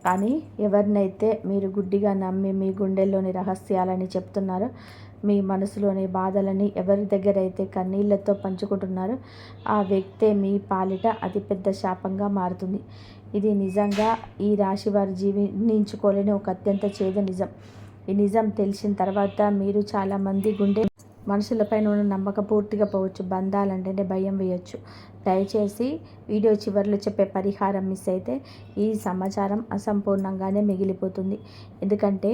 కానీ ఎవరినైతే మీరు గుడ్డిగా నమ్మి మీ గుండెల్లోని రహస్యాలని చెప్తున్నారో, మీ మనసులోని బాధలని ఎవరి దగ్గర అయితే కన్నీళ్లతో పంచుకుంటున్నారో ఆ వ్యక్తే మీ పాలిట అతిపెద్ద శాపంగా మారుతుంది. ఇది నిజంగా ఈ రాశి వారు జీర్ణించుకోలేని ఒక అత్యంత చేదు నిజం. ఈ నిజం తెలిసిన తర్వాత మీరు చాలామంది గుండె మనుషులపైన ఉన్న నమ్మకం పూర్తిగా పోవచ్చు. బంధాలంటేనే భయం వేయొచ్చు. దయచేసి వీడియో చివరిలో చెప్పే పరిహారం మిస్ అయితే ఈ సమాచారం అసంపూర్ణంగానే మిగిలిపోతుంది. ఎందుకంటే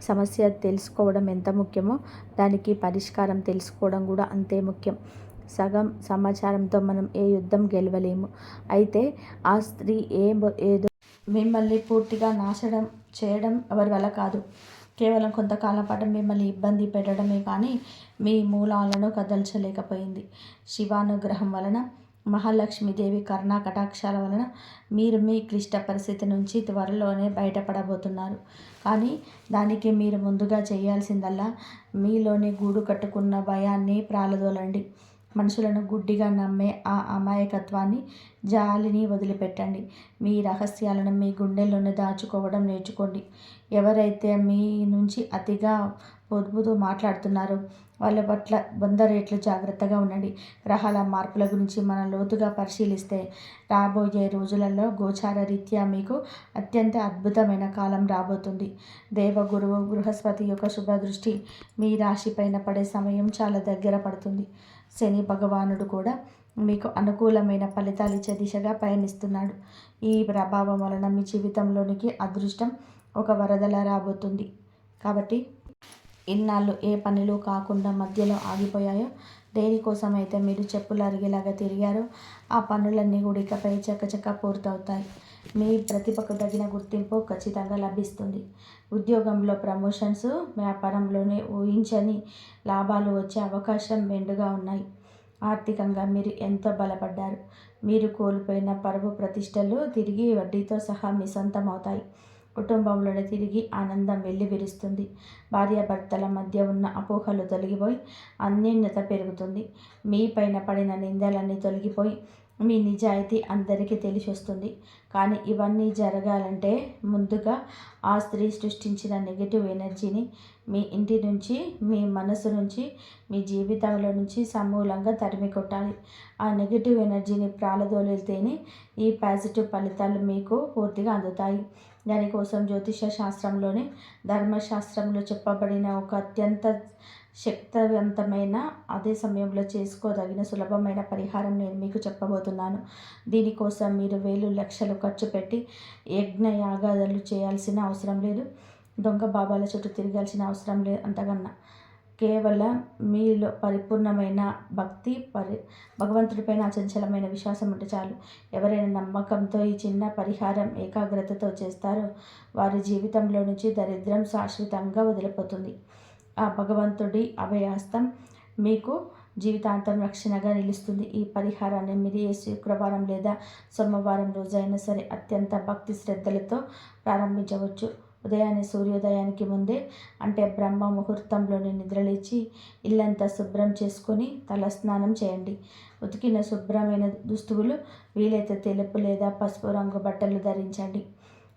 సమస్య తెలుసుకోవడం ఎంత ముఖ్యమో దానికి పరిష్కారం తెలుసుకోవడం కూడా అంతే ముఖ్యం. సగం సమాచారంతో మనం ఏ యుద్ధం గెలవలేము. అయితే ఆ స్త్రీ ఏదో మిమ్మల్ని పూర్తిగా నాశనం చేయడం ఎవరి వల్ల కాదు. కేవలం కొంతకాలం పాటు మిమ్మల్ని ఇబ్బంది పెట్టడమే కానీ మీ మూలాలను కదల్చలేకపోయింది. శివానుగ్రహం వలన, మహాలక్ష్మీదేవి కరుణా కటాక్షాల వలన మీరు మీ క్లిష్ట పరిస్థితి నుంచి త్వరలోనే బయటపడబోతున్నారు. కానీ దానికి మీరు ముందుగా చేయాల్సిందల్లా మీలోని గూడు కట్టుకున్న భయాన్ని ప్రాలదోలండి. మనుషులను గుడ్డిగా నమ్మే ఆ అమాయకత్వాన్ని, జాలిని వదిలిపెట్టండి. మీ రహస్యాలను మీ గుండెల్లోనే దాచుకోవడం నేర్చుకోండి. ఎవరైతే మీ నుంచి అతిగా పొదుపుతూ మాట్లాడుతున్నారో వాళ్ళ పట్ల 100 రెట్లు జాగ్రత్తగా ఉండండి. గ్రహాల మార్పుల గురించి మనం లోతుగా పరిశీలిస్తే రాబోయే రోజులలో గోచార రీత్యా మీకు అత్యంత అద్భుతమైన కాలం రాబోతుంది. దేవగురువు బృహస్పతి యొక్క శుభదృష్టి మీ రాశిపైన పడే సమయం చాలా దగ్గర పడుతుంది. శని భగవానుడు కూడా మీకు అనుకూలమైన ఫలితాలు ఇచ్చే దిశగా పయనిస్తున్నాడు. ఈ ప్రభావం వలన మీ జీవితంలోనికి అదృష్టం ఒక వరదలా రాబోతుంది. కాబట్టి ఇన్నాళ్ళు ఏ పనులు కాకుండా మధ్యలో ఆగిపోయాయో, దేనికోసమైతే మీరు చెప్పులు అరిగేలాగా తిరిగారో ఆ పనులన్నీ కూడా ఇకపై చకచకా పూర్తవుతాయి. మీ ప్రతిభకు తగిన గుర్తింపు ఖచ్చితంగా లభిస్తుంది. ఉద్యోగంలో ప్రమోషన్స్, వ్యాపారంలోనే ఊహించని లాభాలు వచ్చే అవకాశం మెండుగా ఉన్నాయి. ఆర్థికంగా మీరు ఎంతో బలపడ్డారు. మీరు కోల్పోయిన పరువు ప్రతిష్టలు తిరిగి వడ్డీతో సహా మీ సొంతం అవుతాయి. కుటుంబంలోనే తిరిగి ఆనందం వెల్లివిరుస్తుంది. భార్యాభర్తల మధ్య ఉన్న అపోహలు తొలగిపోయి అన్యోన్యత పెరుగుతుంది. మీ పైన పడిన నిందలన్నీ తొలగిపోయి మీ నిజాయితీ అందరికీ తెలిసొస్తుంది. కానీ ఇవన్నీ జరగాలంటే ముందుగా ఆ స్త్రీ సృష్టించిన నెగిటివ్ ఎనర్జీని మీ ఇంటి నుంచి, మీ మనసు నుంచి, మీ జీవితంలో నుంచి సమూలంగా తరిమి కొట్టాలి. ఆ నెగిటివ్ ఎనర్జీని ప్రాలదోలితేనే ఈ పాజిటివ్ ఫలితాలు మీకు పూర్తిగా అందుతాయి. దానికోసం జ్యోతిష శాస్త్రంలోని ధర్మశాస్త్రంలో చెప్పబడిన ఒక అత్యంత శక్తివంతమైన, అదే సమయంలో చేసుకోదగిన సులభమైన పరిహారం నేను మీకు చెప్పబోతున్నాను. దీనికోసం మీరు వేలు లక్షలు ఖర్చు పెట్టి యజ్ఞయాగాదులు చేయాల్సిన అవసరం లేదు. దొంగ బాబాల చుట్టూ తిరగాల్సిన అవసరం లేదు. అంతకన్నా కేవలం మీలో పరిపూర్ణమైన భక్తి, భగవంతుడిపైన అచంచలమైన విశ్వాసం ఉంటే చాలు. ఎవరైనా నమ్మకంతో ఈ చిన్న పరిహారం ఏకాగ్రతతో చేస్తారో వారి జీవితంలో నుంచి దరిద్రం శాశ్వతంగా వదిలిపోతుంది. ఆ భగవంతుడి అభయహస్తం మీకు జీవితాంతం రక్షణగా నిలుస్తుంది. ఈ పరిహారాన్ని మీరు ఏ శుక్రవారం లేదా సోమవారం రోజైనా సరే అత్యంత భక్తి శ్రద్ధలతో ప్రారంభించవచ్చు. ఉదయాన్నే సూర్యోదయానికి ముందే, అంటే బ్రహ్మ ముహూర్తంలోనే నిద్రలేచి ఇల్లంతా శుభ్రం చేసుకొని తలస్నానం చేయండి. ఉతికిన శుభ్రమైన దుస్తువులు, వీలైతే తెలుపు లేదా పసుపు రంగు బట్టలు ధరించండి.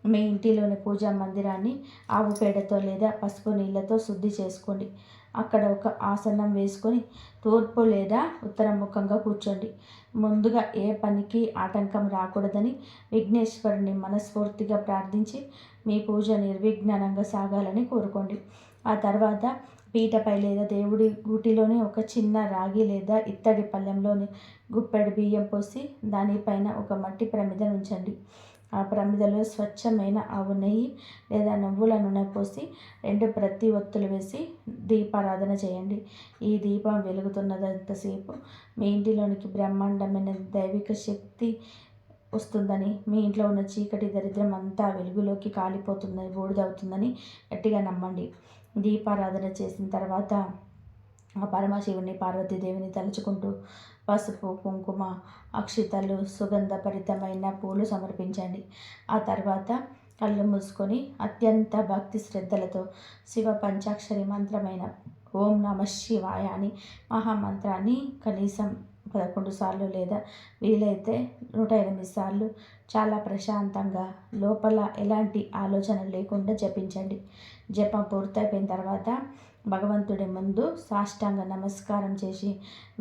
మీ ఇంటిలోని పూజా మందిరాన్ని ఆవు పేడతో లేదా పసుపు నీళ్ళతో శుద్ధి చేసుకోండి. అక్కడ ఒక ఆసనం వేసుకొని తూర్పు లేదా ఉత్తరముఖంగా కూర్చోండి. ముందుగా ఏ పనికి ఆటంకం రాకూడదని విఘ్నేశ్వరుని మనస్ఫూర్తిగా ప్రార్థించి మీ పూజ నిర్విఘ్నంగా సాగాలని కోరుకోండి. ఆ తర్వాత పీటపై లేదా దేవుడి గూటిలోని ఒక చిన్న రాగి లేదా ఇత్తడి పళ్ళెంలోని గుప్పెడు బియ్యం పోసి దానిపైన ఒక మట్టి ప్రమిద ఉంచండి. ఆ ప్రమిదలో స్వచ్ఛమైన ఆవు నెయ్యి లేదా నువ్వుల నూనె పోసి 2 ప్రతి ఒత్తులు వేసి దీపారాధన చేయండి. ఈ దీపం వెలుగుతున్నంతసేపు మీ ఇంటిలోనికి బ్రహ్మాండమైన దైవిక శక్తి వస్తుందని, మీ ఇంట్లో ఉన్న చీకటి దరిద్రం అంతా వెలుగులోకి కాలిపోతుందని, బూడిదవుతుందని గట్టిగా నమ్మండి. దీపారాధన చేసిన తర్వాత ఆ పరమశివుని, పార్వతీదేవిని తలుచుకుంటూ పసుపు, కుంకుమ, అక్షితలు, సుగంధభరితమైన పూలు సమర్పించండి. ఆ తర్వాత కళ్ళు మూసుకొని అత్యంత భక్తి శ్రద్ధలతో శివ పంచాక్షరి మంత్రమైన ఓం నమ శివాయ అని మహామంత్రాన్ని కనీసం 11 సార్లు లేదా వీలైతే 108 సార్లు చాలా ప్రశాంతంగా లోపల ఎలాంటి ఆలోచన లేకుండా జపించండి. జపం పూర్తయిపోయిన తర్వాత భగవంతుడి ముందు సాష్టాంగ నమస్కారం చేసి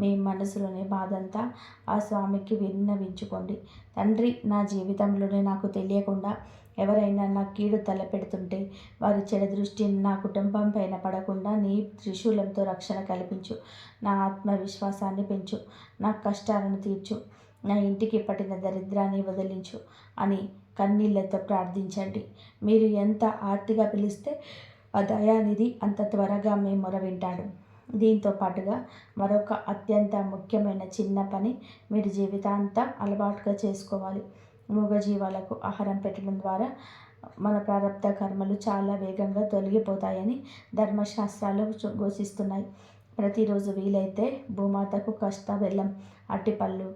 మీ మనసులోని బాధంతా ఆ స్వామికి విన్నవించుకోండి. తండ్రి, నా జీవితంలోనే నాకు తెలియకుండా ఎవరైనా నా కీడు తలపెడుతుంటే వారి చెడు దృష్టి నా కుటుంబం పైన పడకుండా నీ త్రిశూలంతో రక్షణ కల్పించు. నా ఆత్మవిశ్వాసాన్ని పెంచు. నా కష్టాలను తీర్చు. నా ఇంటికి పట్టిన దరిద్రాన్ని వదిలించు అని కన్నీళ్లతో ప్రార్థించండి. మీరు ఎంత ఆర్తిగా పిలిస్తే ఆ దయానిధి అంత త్వరగా మీ మొర వింటాడు. దీంతో పాటుగా మరొక అత్యంత ముఖ్యమైన చిన్న పని మీరు జీవితాంతం అలవాటుగా చేసుకోవాలి. మూగజీవాలకు ఆహారం పెట్టడం ద్వారా మన ప్రారబ్ధ కర్మలు చాలా వేగంగా తొలగిపోతాయని ధర్మశాస్త్రాలు ఘోషిస్తున్నాయి. ప్రతిరోజు వీలైతే భూమాతకు కాస్త బెల్లం, అట్టిపళ్ళు,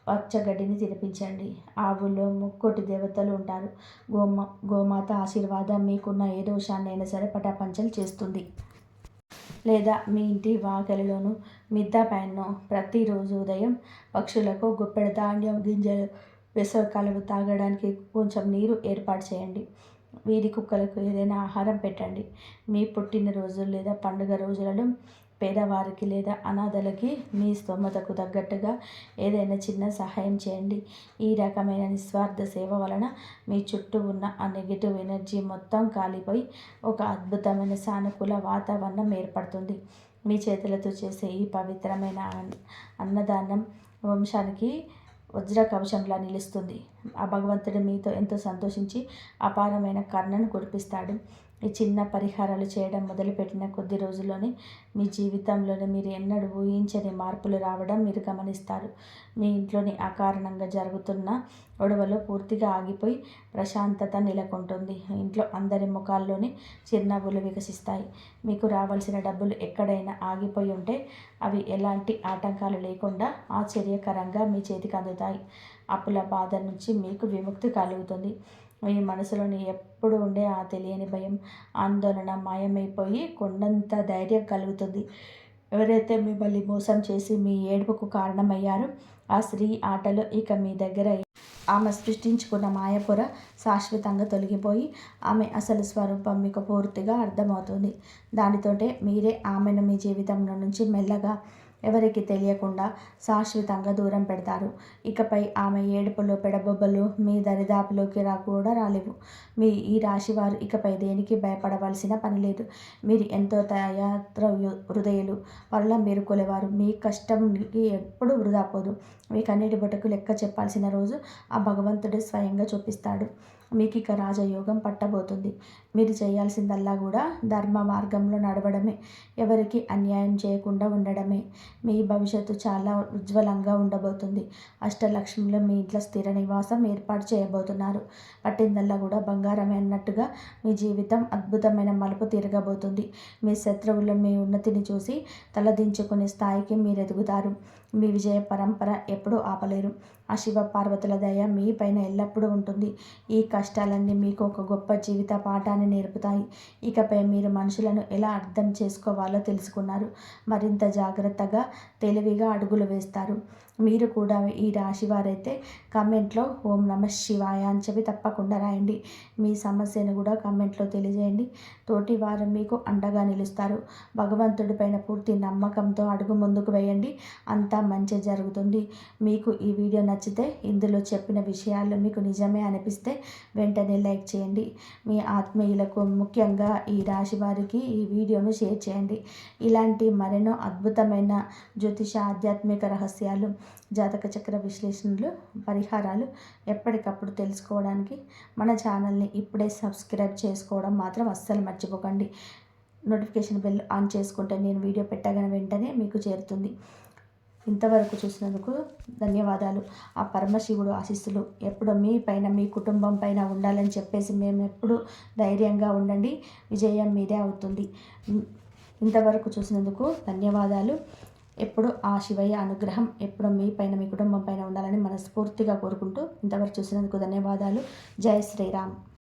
పచ్చగడ్డిని తినిపించండి. ఆవుల్లో 3 దేవతలు ఉంటారు. గోమాత ఆశీర్వాదం మీకున్న ఏ దోషాన్నైనా సరే పటాపంచలు చేస్తుంది. లేదా మీ ఇంటి వాకిలిలోనూ, మిద్దె పైనో ప్రతిరోజు ఉదయం పక్షులకు గుప్పెడు ధాన్యం గింజలు, వేసవికాలం తాగడానికి కొంచెం నీరు ఏర్పాటు చేయండి. వీధి కుక్కలకు ఏదైనా ఆహారం పెట్టండి. మీ పుట్టినరోజు లేదా పండుగ రోజులలో పేదవారికి లేదా అనాథలకి మీ స్తోమతకు తగ్గట్టుగా ఏదైనా చిన్న సహాయం చేయండి. ఈ రకమైన నిస్వార్థ సేవ వలన మీ చుట్టూ ఉన్న ఆ నెగిటివ్ ఎనర్జీ మొత్తం కాలిపోయి ఒక అద్భుతమైన సానుకూల వాతావరణం ఏర్పడుతుంది. మీ చేతులతో చేసే ఈ పవిత్రమైన అన్నదానం వంశానికి వజ్ర కవచంలా నిలుస్తుంది. ఆ భగవంతుడు మీతో ఎంతో సంతోషించి అపారమైన కరుణను కురిపిస్తాడు. ఈ చిన్న పరిహారాలు చేయడం మొదలుపెట్టిన కొద్ది రోజుల్లోనే మీ జీవితంలోనే మీరు ఎన్నడూ ఊహించని మార్పులు రావడం మీరు గమనిస్తారు. మీ ఇంట్లోని అకారణంగా జరుగుతున్న గొడవలు పూర్తిగా ఆగిపోయి ప్రశాంతత నెలకొంటుంది. ఇంట్లో అందరి ముఖాల్లోని చిరునవ్వులు వికసిస్తాయి. మీకు రావాల్సిన డబ్బులు ఎక్కడైనా ఆగిపోయి ఉంటే అవి ఎలాంటి ఆటంకాలు లేకుండా ఆశ్చర్యకరంగా మీ చేతికి అందుతాయి. అప్పుల బాధ నుంచి మీకు విముక్తి కలుగుతుంది. మీ మనసులోని ఎప్పుడు ఉండే ఆ తెలియని భయం, ఆందోళన మాయమైపోయి కొండంత ధైర్యం కలుగుతుంది. ఎవరైతే మిమ్మల్ని మోసం చేసి మీ ఏడుపుకు కారణమయ్యారో ఆ స్త్రీ ఆటలు ఇక మీ దగ్గర ఆమె సృష్టించుకున్న మాయపొర శాశ్వతంగా తొలగిపోయి ఆమె అసలు స్వరూపం మీకు పూర్తిగా అర్థమవుతుంది. దానితోటే మీరే ఆమెను మీ జీవితంలో నుంచి మెల్లగా ఎవరికి తెలియకుండా శాశ్వతంగా దూరం పెడతారు. ఇకపై ఆమె ఏడుపులు పెడబొబ్బలు మీ దరిదాపులోకి కూడా రాలేవు. మీ ఈ రాశివారు ఇకపై దేనికి భయపడవలసిన పని లేదు. మీరు ఎంతో హృదయులు, పరుల మీరు కొలేవారు. మీ కష్టంకి ఎప్పుడు వృధా పోదు. మీ కన్నీటి బొటకు లెక్క చెప్పాల్సిన రోజు ఆ భగవంతుడే స్వయంగా చూపిస్తాడు. మీకు ఇక రాజయోగం పట్టబోతుంది. మీరు చేయాల్సిందల్లా కూడా ధర్మ మార్గంలో నడవడమే, ఎవరికి అన్యాయం చేయకుండా ఉండడమే. మీ భవిష్యత్తు చాలా ఉజ్వలంగా ఉండబోతుంది. అష్టలక్ష్మిలో మీ ఇంట్లో స్థిర నివాసం ఏర్పాటు చేయబోతున్నారు. పట్టిందల్లా కూడా బంగారమే అన్నట్టుగా మీ జీవితం అద్భుతమైన మలుపు తిరగబోతుంది. మీ శత్రువులు మీ ఉన్నతిని చూసి తలదించుకునే స్థాయికి మీరు ఎదుగుతారు. మీ విజయ పరంపర ఎప్పుడూ ఆపలేరు. ఆ శివ పార్వతుల దయ మీ పైన ఎల్లప్పుడూ ఉంటుంది. ఈ కష్టాలన్నీ మీకు ఒక గొప్ప జీవిత పాఠాన్ని నేర్పుతాయి. ఇకపై మీరు మనుషులను ఎలా అర్థం చేసుకోవాలో తెలుసుకున్నారు. మరింత జాగ్రత్తగా, తెలివిగా అడుగులు వేస్తారు. మీరు కూడా ఈ రాశి వారైతే కామెంట్లో ఓం నమః శివాయ అని చెప్పి తప్పకుండా రాయండి. మీ సమస్యను కూడా కామెంట్లో తెలియజేయండి. తోటి వారు మీకు అండగా నిలుస్తారు. భగవంతుడి పైన పూర్తి నమ్మకంతో అడుగు ముందుకు వేయండి. అంతా మంచి జరుగుతుంది. మీకు ఈ వీడియో నచ్చితే, ఇందులో చెప్పిన విషయాలు మీకు నిజమే అనిపిస్తే వెంటనే లైక్ చేయండి. మీ ఆత్మీయులకు, ముఖ్యంగా ఈ రాశి వారికి ఈ వీడియోను షేర్ చేయండి. ఇలాంటి మరెన్నో అద్భుతమైన జ్యోతిష, ఆధ్యాత్మిక రహస్యాలు, జాతక చక్ర విశ్లేషణలు, పరిహారాలు ఎప్పటికప్పుడు తెలుసుకోవడానికి మన ఛానల్ని ఇప్పుడే సబ్స్క్రైబ్ చేసుకోవడం మాత్రం అస్సలు మర్చిపోకండి. నోటిఫికేషన్ బెల్ ఆన్ చేసుకుంటే నేను వీడియో పెట్టగానే వెంటనే మీకు చేరుతుంది. ఇంతవరకు చూసినందుకు ధన్యవాదాలు. ఆ పరమశివుడు ఆశీస్సులు ఎప్పుడు మీ పైన, మీ కుటుంబం పైన ఉండాలని చెప్పేసి మేము ఎప్పుడు ధైర్యంగా ఉండండి. విజయం మీదే అవుతుంది. ఇంతవరకు చూసినందుకు ధన్యవాదాలు. ఎప్పుడు ఆ శివయ్య అనుగ్రహం ఎప్పుడు మీ పైన, మీ కుటుంబం పైన ఉండాలని మనస్ఫూర్తిగా కోరుకుంటూ ఇంతవరకు చూసినందుకు ధన్యవాదాలు. జై శ్రీరామ్.